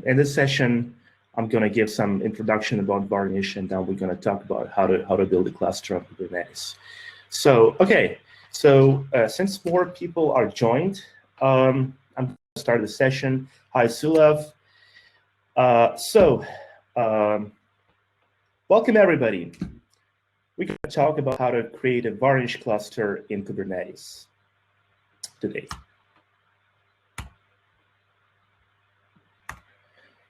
In this session, I'm going to give some introduction about Varnish, and then we're going to talk about how to build a cluster of Kubernetes. So, okay, so since more people are joined, I'm going to start the session. Hi, Sulav. Welcome everybody. We're going to talk about how to create a Varnish cluster in Kubernetes today.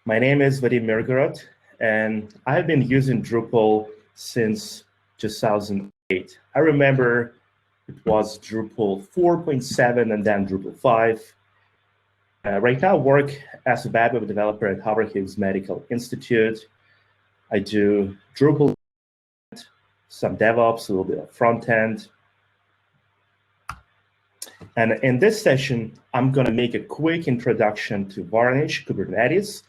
My name is Vadim Mirgorod, and I've been using Drupal since 2008. I remember it was Drupal 4.7 and then Drupal 5. Right now I work as a web developer at Harvard Hughes Medical Institute. I do Drupal, some DevOps, a little bit of front end. And in this session, I'm going to make a quick introduction to Varnish Kubernetes,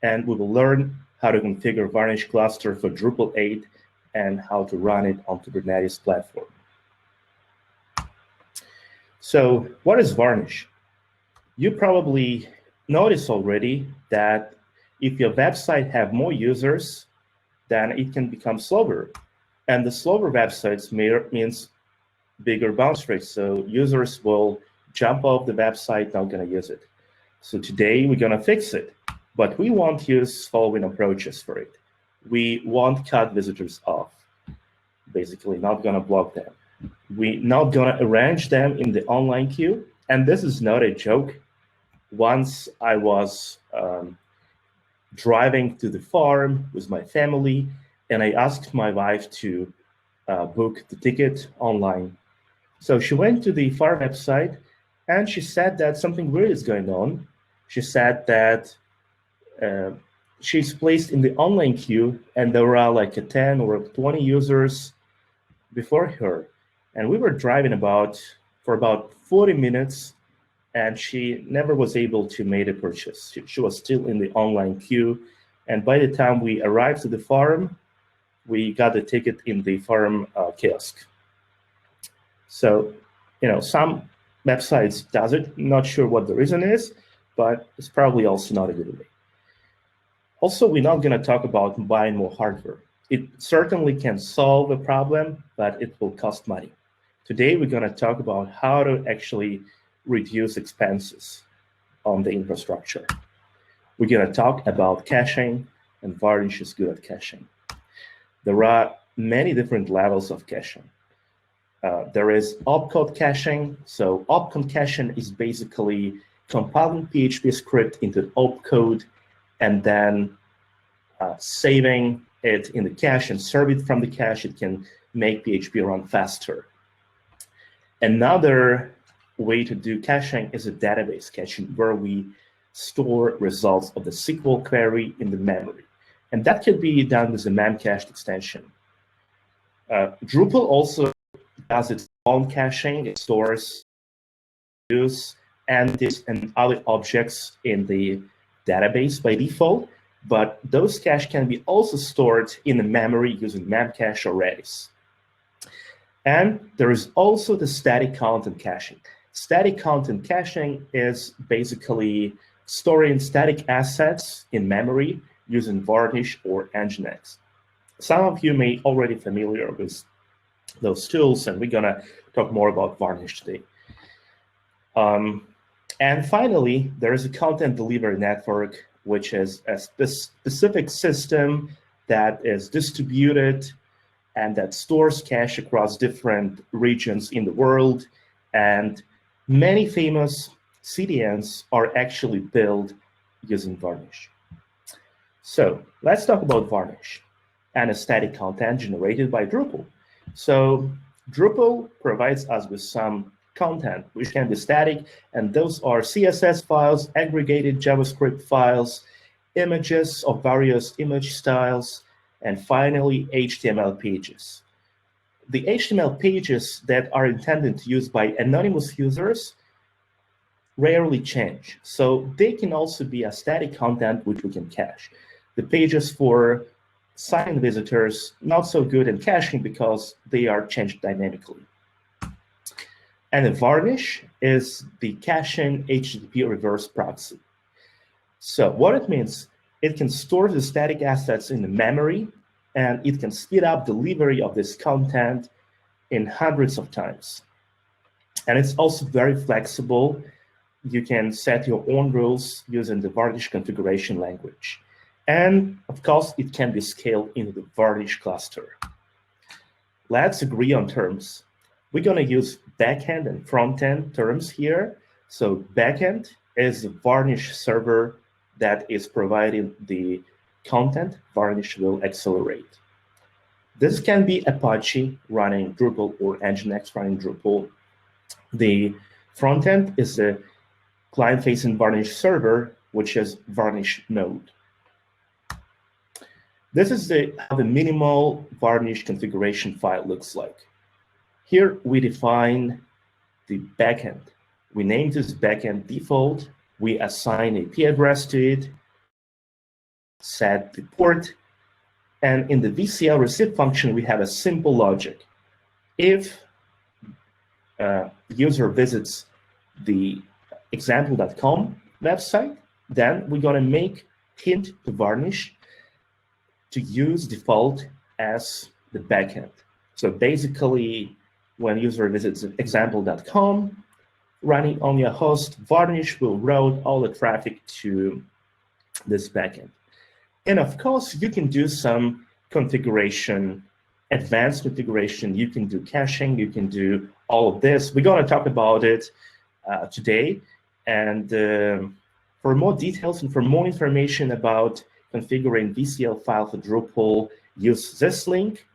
and we will learn how to configure Varnish cluster for Drupal 8 and how to run it on Kubernetes platform. So what is Varnish? You probably noticed already that if your website have more users, then it can become slower. And the slower websites means bigger bounce rates. So users will jump off the website, not going to use it. So today we're going to fix it. But we won't use following approaches for it. We won't cut visitors off, basically not going to block them. We're not going to arrange them in the online queue. And this is not a joke. Once I was driving to the farm with my family, and I asked my wife to book the ticket online. So she went to the farm website, and she said that something weird is going on. She said that she's placed in the online queue, and there were like 10 or 20 users before her. And we were driving for about 40 minutes, and she never was able to make a purchase. She was still in the online queue. And by the time we arrived to the farm, we got the ticket in the farm kiosk. So, some websites does it. Not sure what the reason is, but it's probably also not a good way. Also, we're not going to talk about buying more hardware. It certainly can solve a problem, but it will cost money. Today, we're going to talk about how to actually reduce expenses on the infrastructure. We're going to talk about caching, and Varnish is good at caching. There are many different levels of caching. There is opcode caching. So opcode caching is basically compiling PHP script into opcode and then saving it in the cache and serve it from the cache. It can make PHP run faster. Another way to do caching is a database caching, where we store results of the SQL query in the memory. And that can be done with a memcached extension. Drupal also does its own caching. It stores views, entities, and other objects in the database by default, but those cache can be also stored in the memory using memcache or Redis. And there is also the static content caching. Static content caching is basically storing static assets in memory using Varnish or Nginx. Some of you may already be familiar with those tools, and we're going to talk more about Varnish today. And finally, there is a content delivery network, which is a specific system that is distributed and that stores cache across different regions in the world. And many famous CDNs are actually built using Varnish. So let's talk about Varnish and a static content generated by Drupal. So Drupal provides us with some content which can be static, and those are CSS files, aggregated JavaScript files, images of various image styles, and finally HTML pages. The HTML pages that are intended to use by anonymous users rarely change, so they can also be a static content which we can cache. The pages for signed visitors, not so good in caching because they are changed dynamically. And the Varnish is the caching HTTP reverse proxy. So what it means, it can store the static assets in the memory, and it can speed up delivery of this content in hundreds of times. And it's also very flexible. You can set your own rules using the Varnish configuration language. And of course, it can be scaled into the Varnish cluster. Let's agree on terms. We're going to use backend and frontend terms here. So backend is the Varnish server that is providing the content Varnish will accelerate. This can be Apache running Drupal or Nginx running Drupal. The frontend is the client-facing Varnish server, which is Varnish node. This is how the minimal Varnish configuration file looks like. Here we define the backend. We name this backend default. We assign an IP address to it, set the port, and in the VCL receive function, we have a simple logic. If user visits the example.com website, then we're going to make hint to Varnish to use default as the backend. So basically, when user visits example.com, running on your host, Varnish will route all the traffic to this backend. And of course, you can do some configuration, advanced configuration. You can do caching. You can do all of this. We're going to talk about it today. And for more details and for more information about configuring VCL file for Drupal, use this link.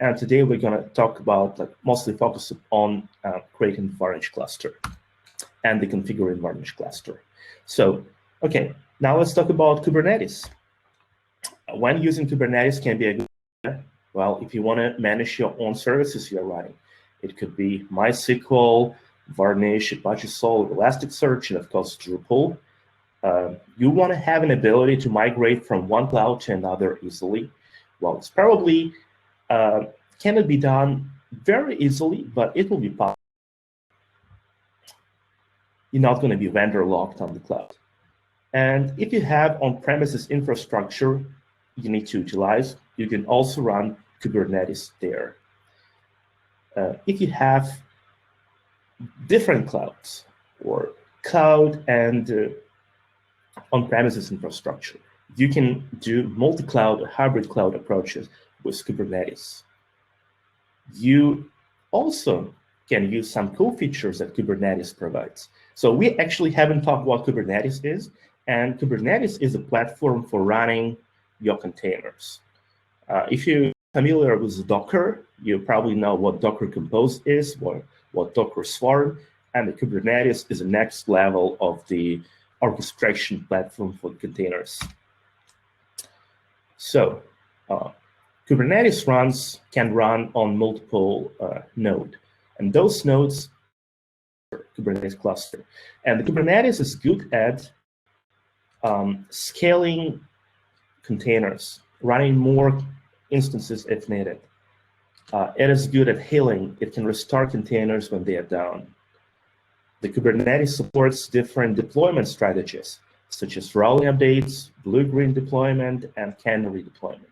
And today we're going to talk about, mostly focus on creating Varnish cluster and the configuring Varnish cluster. So, okay, now let's talk about Kubernetes. When using Kubernetes can be a good idea, well, if you want to manage your own services you're running. It could be MySQL, Varnish, Apache Solid, Elasticsearch, and of course Drupal. You want to have an ability to migrate from one cloud to another easily. Well, it's probably cannot be done very easily, but it will be possible. You're not going to be vendor locked on the cloud. And if you have on-premises infrastructure you need to utilize, you can also run Kubernetes there. If you have different clouds or cloud and on-premises infrastructure, you can do multi-cloud or hybrid cloud approaches with Kubernetes. You also can use some cool features that Kubernetes provides. So we actually haven't talked what Kubernetes is, and Kubernetes is a platform for running your containers. If you're familiar with Docker, you probably know what Docker Compose is, what Docker Swarm, and the Kubernetes is the next level of the orchestration platform for containers. So Kubernetes can run on multiple nodes, and those nodes are Kubernetes cluster. And the Kubernetes is good at scaling containers, running more instances if needed. It is good at healing. It can restart containers when they are down. The Kubernetes supports different deployment strategies, such as rolling updates, blue-green deployment, and canary deployment.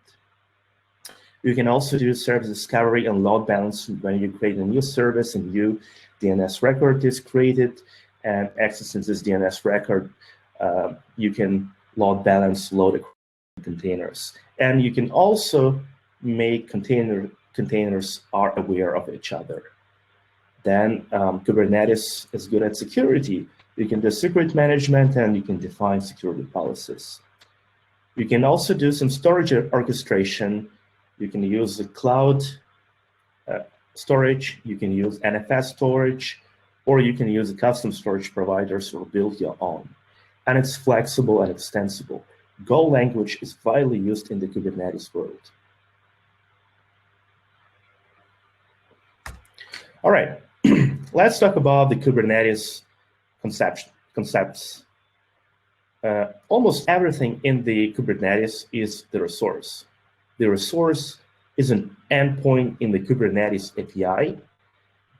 You can also do service discovery and load balancing when you create a new service, a new DNS record is created, and accessing this DNS record, you can load balance load containers. And you can also make containers are aware of each other. Then Kubernetes is good at security. You can do secret management and you can define security policies. You can also do some storage orchestration. You can use the cloud storage, you can use NFS storage, or you can use the custom storage providers or build your own. And it's flexible and extensible. Go language is widely used in the Kubernetes world. All right, let's talk about the Kubernetes concepts. Almost everything in the Kubernetes is the resource. The resource is an endpoint in the Kubernetes API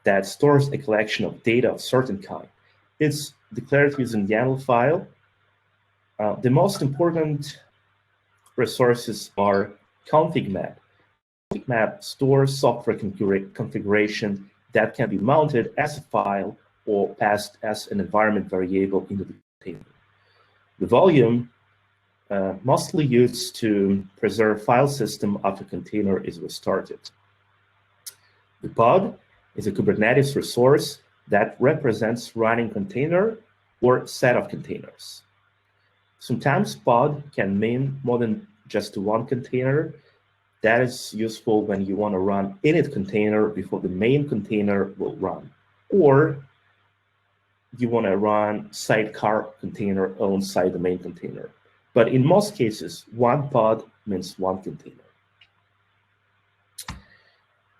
that stores a collection of data of certain kind. It's declared using YAML file. The most important resources are config map. Config map stores software configuration that can be mounted as a file or passed as an environment variable into the container. The volume, mostly used to preserve file system after container is restarted. The pod is a Kubernetes resource that represents running container or set of containers. Sometimes pod can mean more than just one container. That is useful when you want to run init container before the main container will run, or you want to run sidecar container alongside the main container. But in most cases, one pod means one container.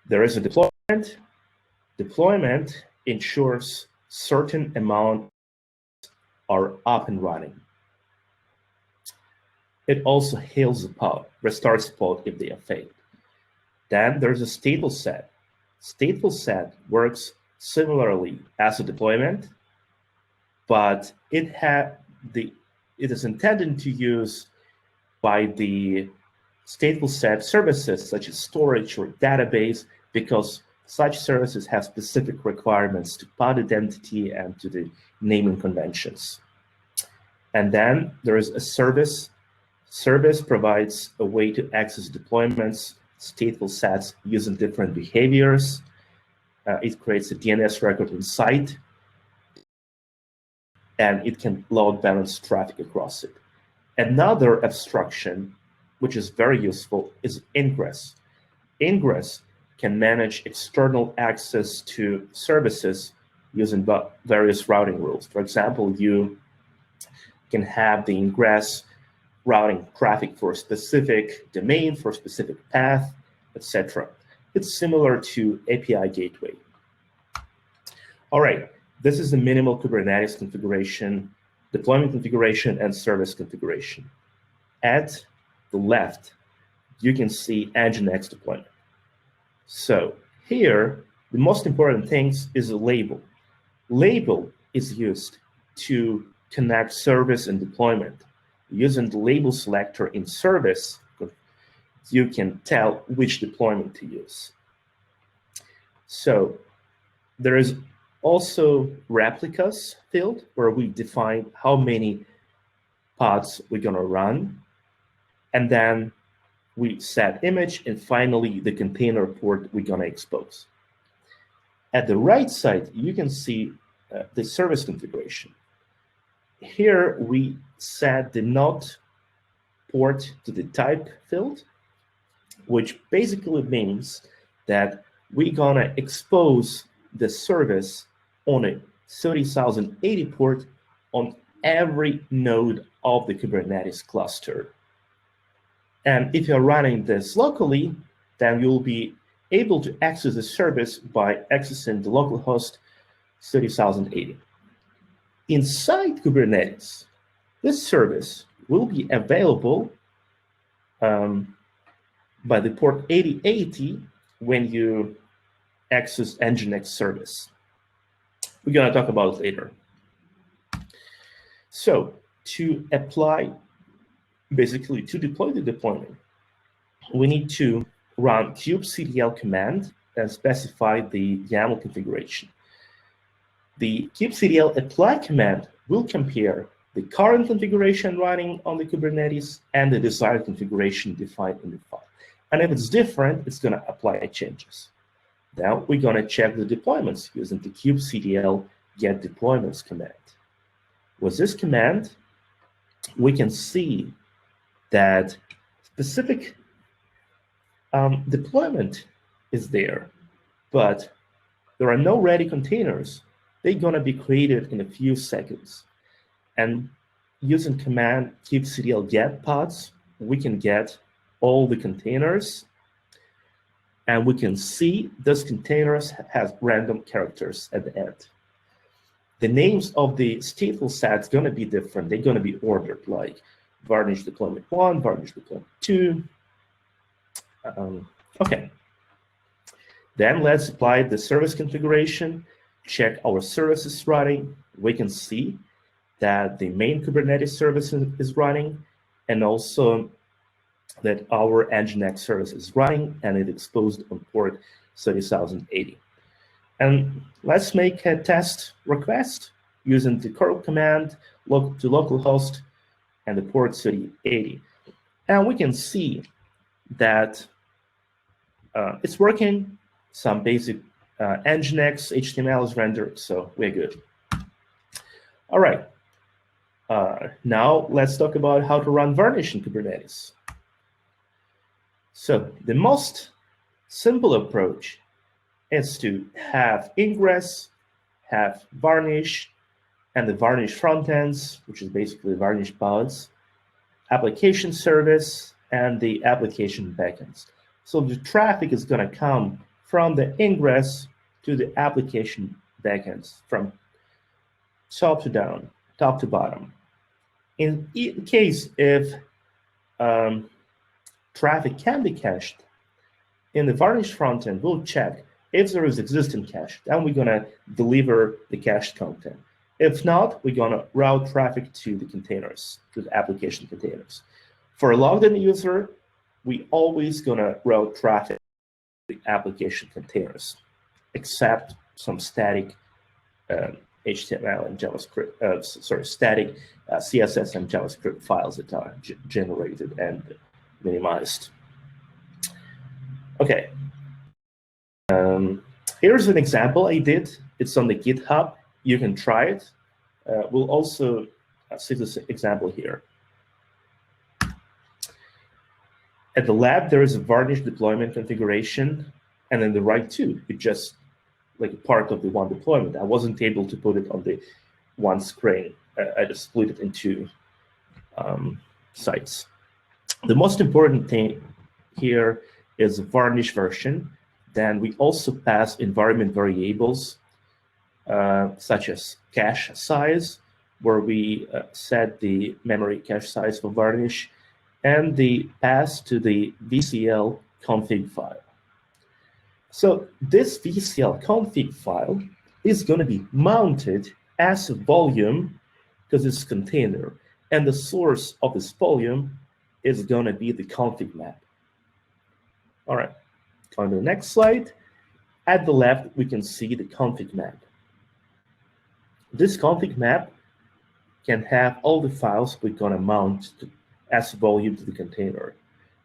There is a deployment. Deployment ensures certain amount are up and running. It also hails the pod, restarts the pod if they have failed. Then there's a stateful set. Stateful set works similarly as a deployment, but it is intended to use by the stateful set services such as storage or database, because such services have specific requirements to pod identity and to the naming conventions. And then there is a service. Service provides a way to access deployments, stateful sets using different behaviors. It creates a DNS record inside, and it can load balance traffic across it. Another abstraction, which is very useful, is ingress. Ingress can manage external access to services using various routing rules. For example, you can have the ingress routing traffic for a specific domain, for a specific path, etc. It's similar to API gateway. All right, this is the minimal Kubernetes configuration, deployment configuration, and service configuration. At the left, you can see Nginx deployment. So here, the most important things is a label. Label is used to connect service and deployment. Using the label selector in service, you can tell which deployment to use. So there is also replicas field where we define how many pods we're going to run. And then we set image, and finally the container port we're going to expose. At the right side, you can see the service configuration. Here we set the not port to the type field, which basically means that we're going to expose the service on a 30,080 port on every node of the Kubernetes cluster. And if you're running this locally, then you'll be able to access the service by accessing the localhost 30,080. Inside Kubernetes, this service will be available by the port 8080 when you access Nginx service. We're going to talk about it later. So to apply, basically to deploy the deployment, we need to run kubectl command and specify the YAML configuration. The kubectl apply command will compare the current configuration running on the Kubernetes and the desired configuration defined in the file. And if it's different, it's going to apply changes. Now we're going to check the deployments using the kubectl get deployments command. With this command, we can see that specific deployment is there, but there are no ready containers. They're going to be created in a few seconds. And using command kubectl get pods, we can get all the containers, and we can see those containers have random characters at the end. The names of the stateful sets going to be different. They're going to be ordered, like Varnish deployment 1, Varnish deployment 2. Okay. Then let's apply the service configuration, check our services running. We can see that the main Kubernetes service is running, and also that our Nginx service is running and it exposed on port 30,080. And let's make a test request using the curl command to localhost and the port 3080. And we can see that it's working. Some basic Nginx HTML is rendered, so we're good. All right. Now let's talk about how to run Varnish in Kubernetes. So the most simple approach is to have ingress, have Varnish, and the Varnish frontends, which is basically Varnish pods, application service, and the application backends. So the traffic is going to come from the ingress to the application backends, from top to down, top to bottom. In case if traffic can be cached, in the Varnish frontend, we'll check if there is existing cache, then we're going to deliver the cached content. If not, we're going to route traffic to the containers, to the application containers. For a logged-in user, we always going to route traffic to the application containers, except some static HTML and JavaScript, static CSS and JavaScript files that are generated and minimized. Okay. Here's an example I did. It's on the GitHub. You can try it. We'll also see this example here. At the lab, there is a Varnish deployment configuration, and then the right too. It's just like a part of the one deployment. I wasn't able to put it on the one screen. I just split it into sites. The most important thing here is the Varnish version. Then we also pass environment variables, such as cache size, where we set the memory cache size for Varnish, and the pass to the VCL config file. So this VCL config file is going to be mounted as a volume because it's a container, and the source of this volume is going to be the config map. All right, on the next slide, at the left, we can see the config map. This config map can have all the files we're going to mount as volume to the container.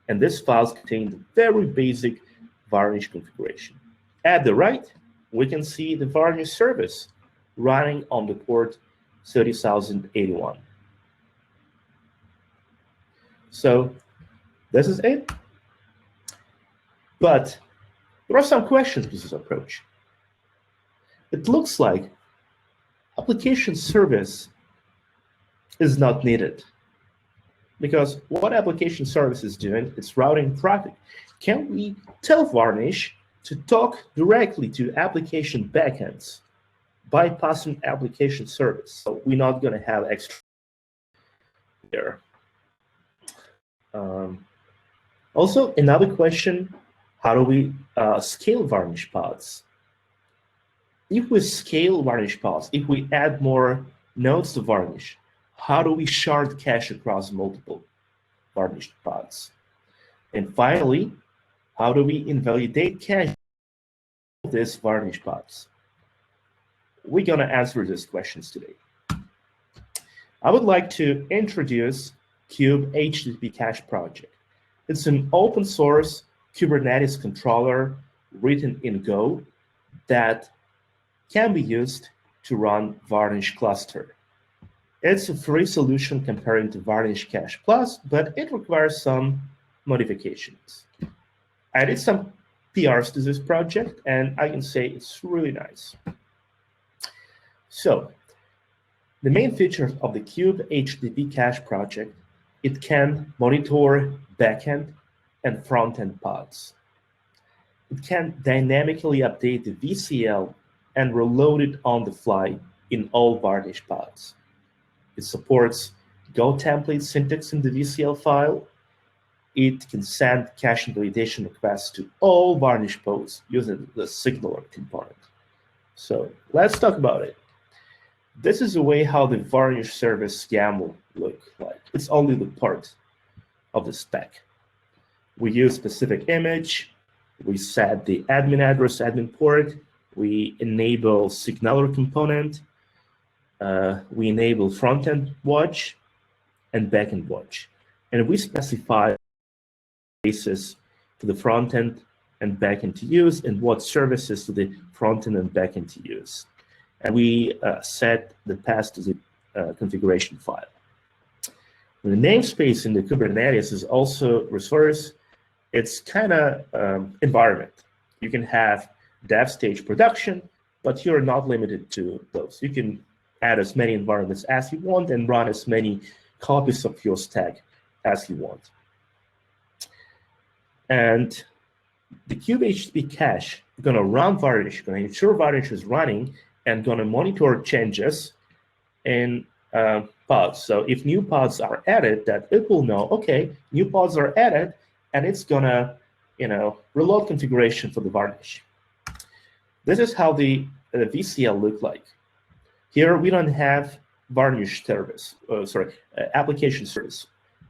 And these files contain the very basic Varnish configuration. At the right, we can see the Varnish service running on the port 30,081. So this is it. But there are some questions with this approach. It looks like application service is not needed, because what application service is doing, it's routing traffic. Can we tell Varnish to talk directly to application backends, bypassing application service? So we're not going to have extra there. Also, another question, how do we scale Varnish pods? If we scale Varnish pods, if we add more nodes to Varnish, how do we shard cache across multiple Varnish pods? And finally, how do we invalidate cache of these Varnish pods? We're going to answer these questions today. I would like to introduce Kube HTTP Cache project. It's an open source Kubernetes controller written in Go that can be used to run Varnish cluster. It's a free solution comparing to Varnish Cache Plus, but it requires some modifications. I did some PRs to this project, and I can say it's really nice. So the main feature of the Kube HTTP Cache project, it can monitor backend and front-end pods. It can dynamically update the VCL and reload it on the fly in all Varnish pods. It supports Go template syntax in the VCL file. It can send cache invalidation requests to all Varnish pods using the signaler component. So let's talk about it. This is the way how the Varnish service YAML look like. It's only the part of the spec. We use specific image, we set the admin address, admin port, we enable signaler component, we enable front-end watch and back-end watch. And we specify basis to the front-end and back-end to use and what services to the front-end and back-end to use. And we set the path to the configuration file. The namespace in the Kubernetes is also resource. It's kind of environment. You can have dev stage production, but you're not limited to those. You can add as many environments as you want and run as many copies of your stack as you want. And the kubehttp cache is going to run Varnish, going to ensure Varnish is running, and going to monitor changes in pods. So if new pods are added, that it will know, okay, new pods are added, and it's going to, reload configuration for the Varnish. This is how the VCL look like. Here we don't have Varnish service, application service.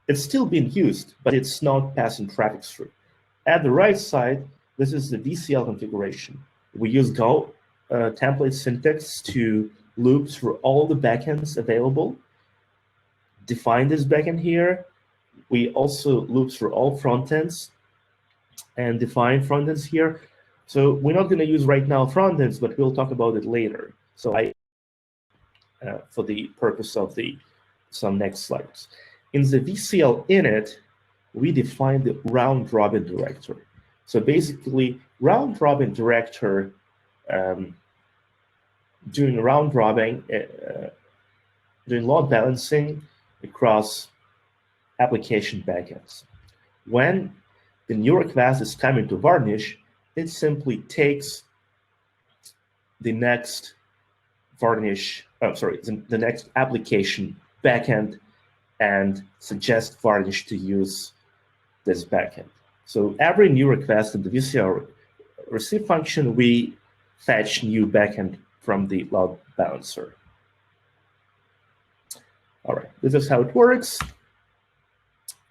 It's still being used, but it's not passing traffic through. At the right side, this is the VCL configuration. We use Go template syntax to loop through all the backends available. Define this backend here. We also loop through all frontends and define frontends here. So we're not going to use right now frontends, but we'll talk about it later. So for the purpose of some next slides. In the VCL init, we define the round-robin director. So basically, round-robin director doing round-robin, doing load balancing across application backends. When the new request is coming to Varnish, it simply takes the next Varnish, the next application backend and suggests Varnish to use this backend. So every new request in the VCL receive function, we fetch new backend from the load balancer. All right, this is how it works.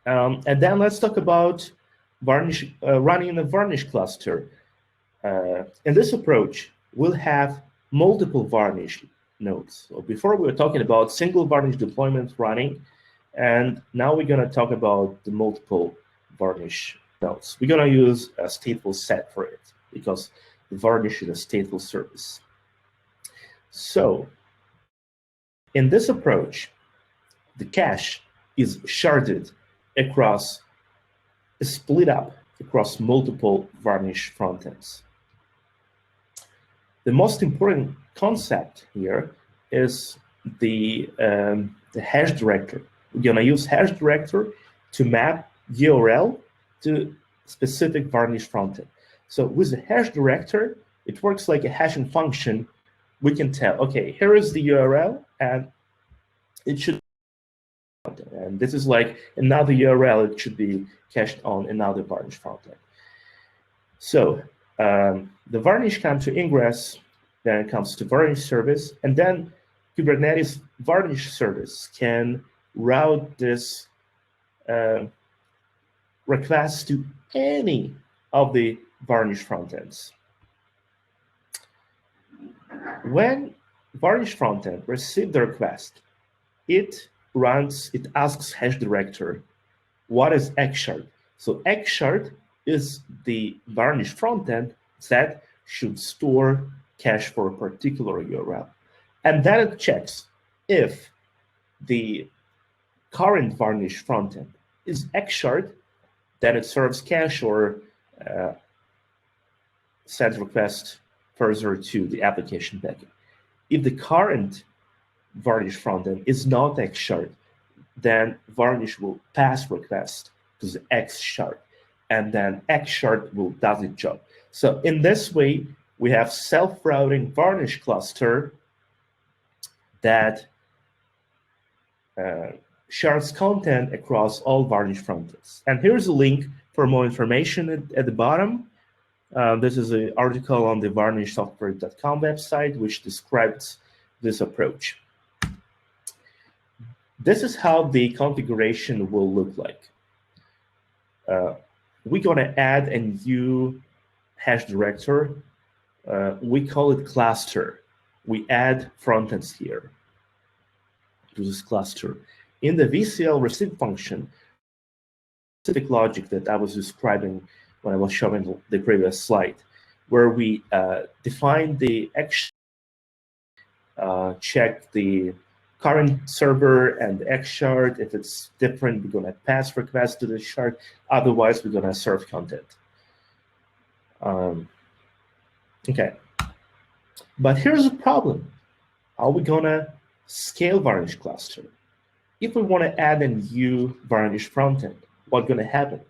And then let's talk about Varnish, running in a Varnish cluster. In this approach, we'll have multiple Varnish nodes. So before we were talking about single Varnish deployment running, and now we're going to talk about the multiple Varnish nodes. We're going to use a stateful set for it because the Varnish is a stateful service. So in this approach, the cache is sharded across, split up across multiple Varnish frontends. The most important concept here is the hash director. We're going to use hash director to map URL to specific Varnish frontend. So with the hash director, it works like a hashing function. We can tell, okay, here is the URL, and it should, and this is like another URL. It should be cached on another Varnish frontend. So the Varnish comes to ingress, then it comes to Varnish service, and then Kubernetes Varnish service can route this request to any of the Varnish frontends. When Varnish frontend receives the request, it asks hash director, what is xshard? So xshard is the Varnish frontend that should store cache for a particular URL. And then it checks if the current Varnish frontend is xshard, then it serves cache or sends request further to the application backend. If the current Varnish frontend is not xshard, then Varnish will pass request to the xshard, and then xshard will do its job. So in this way, we have self-routing Varnish cluster that shares content across all Varnish frontends. And here's a link for more information at the bottom. This is an article on the varnishsoftware.com website, which describes this approach. This is how the configuration will look like. We're going to add a new hash director. We call it cluster. We add frontends here to this cluster. In the VCL receive function, specific logic that I was describing when I was showing the previous slide, where we define the action, check the current server and the X shard. If it's different, we're going to pass requests to the shard. Otherwise, we're going to serve content. Okay. But here's the problem. How are we going to scale Varnish cluster? If we want to add a new Varnish frontend, what's going to happen?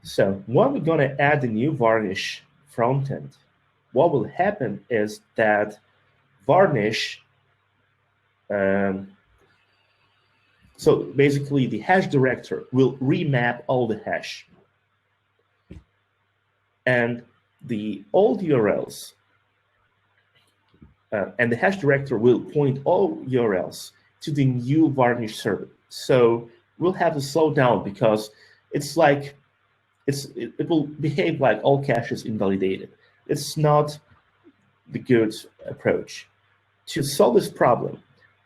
So when we're going to add a new Varnish frontend, what will happen is that Varnish, so basically the hash director will remap all the hash. And the old URLs, and the hash director will point all URLs to the new Varnish server. So we'll have to slow down because it's like, it will behave like all cache is invalidated. It's not the good approach. To solve this problem,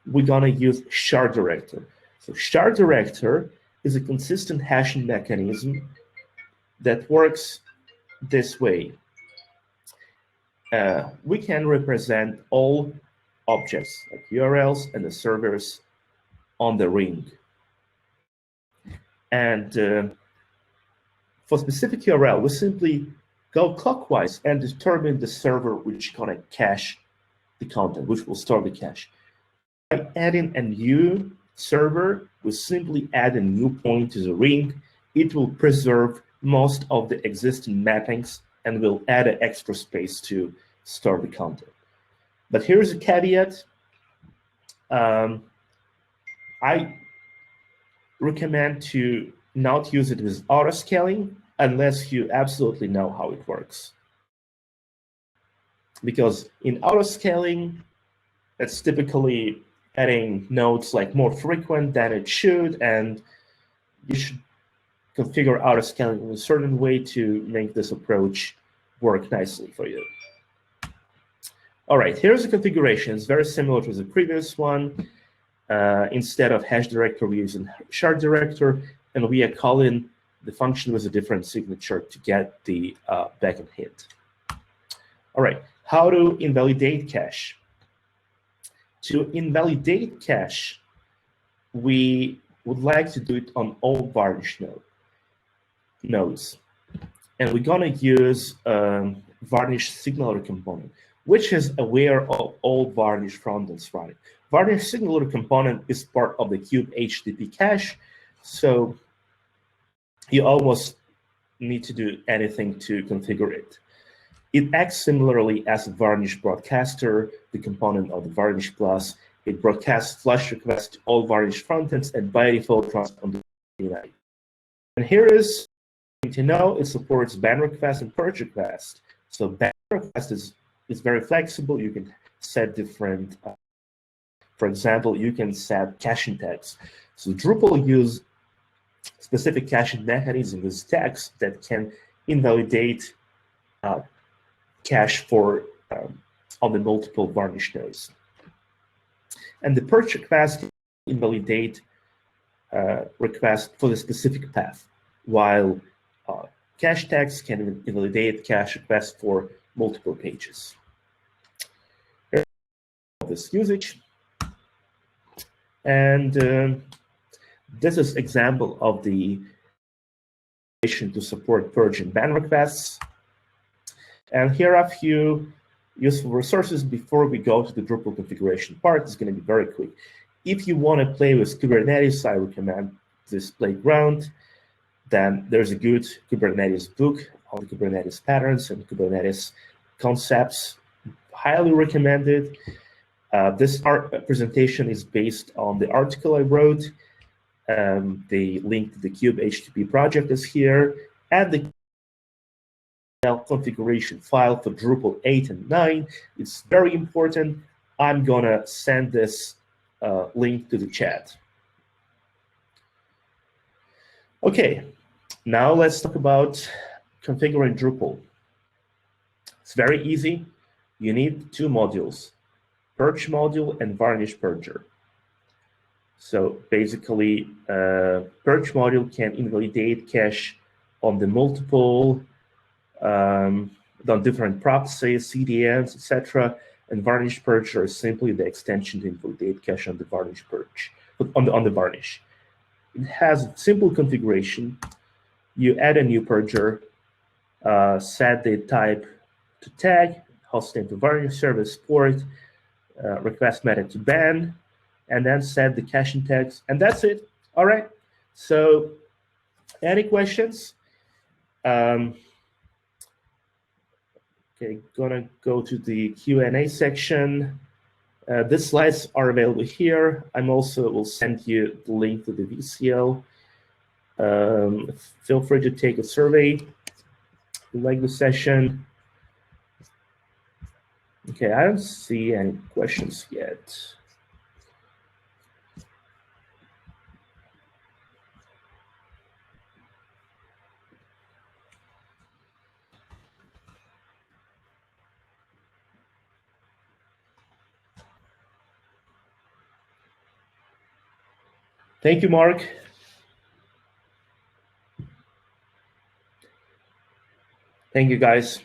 we're going to use shard director. So shard director is a consistent hashing mechanism that works this way. We can represent all objects like URLs and the servers on the ring. And for specific URL, we simply go clockwise and determine the server which is going to cache the content, which will store the cache. By adding a new server, we simply add a new point to the ring. It will preserve most of the existing mappings and will add an extra space to store the content. But here's a caveat. I recommend to not use it with auto-scaling unless you absolutely know how it works. Because in auto-scaling, it's typically adding nodes like more frequent than it should, and you should configure auto-scaling in a certain way to make this approach work nicely for you. All right, here's the configuration. It's very similar to the previous one. Instead of hash director, we're using shard director, and we are calling the function with a different signature to get the backend hit. All right, how to invalidate cache? To invalidate cache, we would like to do it on all Varnish nodes. And we're going to use Varnish signaler component, which is aware of all Varnish frontends running. Varnish signaler component is part of the Kube HTTP cache, so you almost need to do anything to configure it. It acts similarly as a Varnish broadcaster, the component of the Varnish Plus. It broadcasts flush requests to all Varnish frontends and by default runs on the UNI. And here is to know it supports ban request and purge request. So ban request is very flexible. You can set different, for example, you can set caching tags. So Drupal use specific caching mechanism with tags that can invalidate cache for on the multiple Varnish nodes. And the purge request can invalidate request for the specific path, while cache tags can invalidate cache requests for multiple pages. Here's this usage. And this is example of the to support purge and ban requests. And here are a few useful resources before we go to the Drupal configuration part. It's going to be very quick. If you want to play with Kubernetes, I recommend this playground. Then there's a good Kubernetes book on the Kubernetes patterns and Kubernetes concepts. Highly recommended. This presentation is based on the article I wrote. The link to the Kube HTTP project is here, and the configuration file for Drupal 8 and 9. It's very important. I'm gonna send this link to the chat. Okay, now let's talk about configuring Drupal. It's very easy. You need two modules, Purge module and Varnish Purger. So basically, Purge module can invalidate cache on the multiple, on different proxies, CDNs, etc. And Varnish Purger is simply the extension to invalidate cache on the Varnish Purge, on the Varnish. It has simple configuration. You add a new purger, set the type to tag, host name to Varnish, service port, request method to ban, and then set the caching tags, and that's it. All right. So, any questions? Okay, gonna go to the Q&A section. The slides are available here. I'm also will send you the link to the VCL. Feel free to take a survey if you like the session. Okay, I don't see any questions yet. Thank you, Mark. Thank you, guys.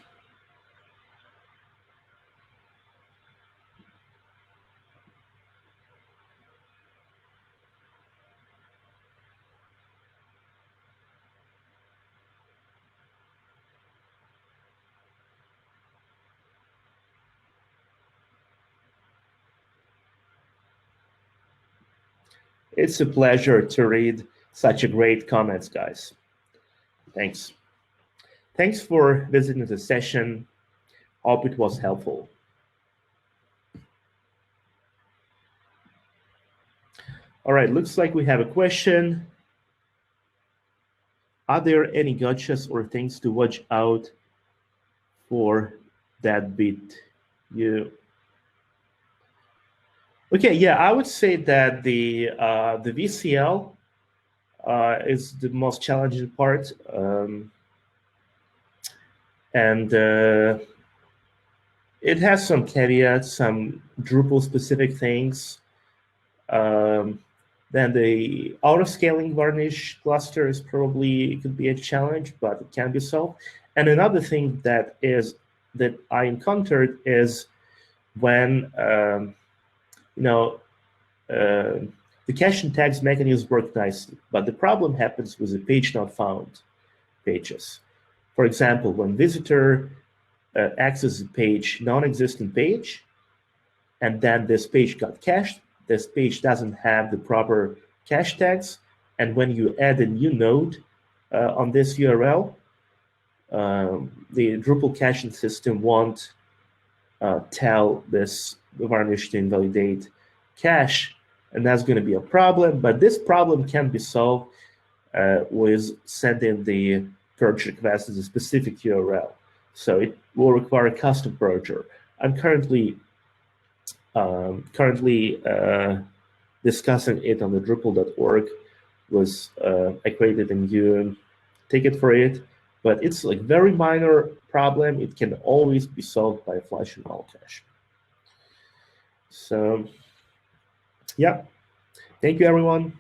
It's a pleasure to read such a great comments, guys. Thanks. Thanks for visiting the session. Hope it was helpful. All right, looks like we have a question. Are there any gotchas or things to watch out for that bit? Okay, yeah, I would say that the VCL is the most challenging part, and it has some caveats, some Drupal-specific things. Then the auto-scaling Varnish cluster is probably could be a challenge, but it can be solved. And another thing that I encountered is when the cache and tags mechanisms work nicely, but the problem happens with the page not found pages. For example, when visitor accesses a page, non-existent page, and then this page got cached, this page doesn't have the proper cache tags, and when you add a new node on this URL, the Drupal caching system won't tell this Varnish to invalidate cache, and that's going to be a problem. But this problem can be solved with sending the purge request as a specific URL. So it will require a custom purger. I'm currently discussing it on the Drupal.org. I created a new ticket for it, but it's like very minor problem. It can always be solved by flushing all cache. So, yeah, thank you, everyone.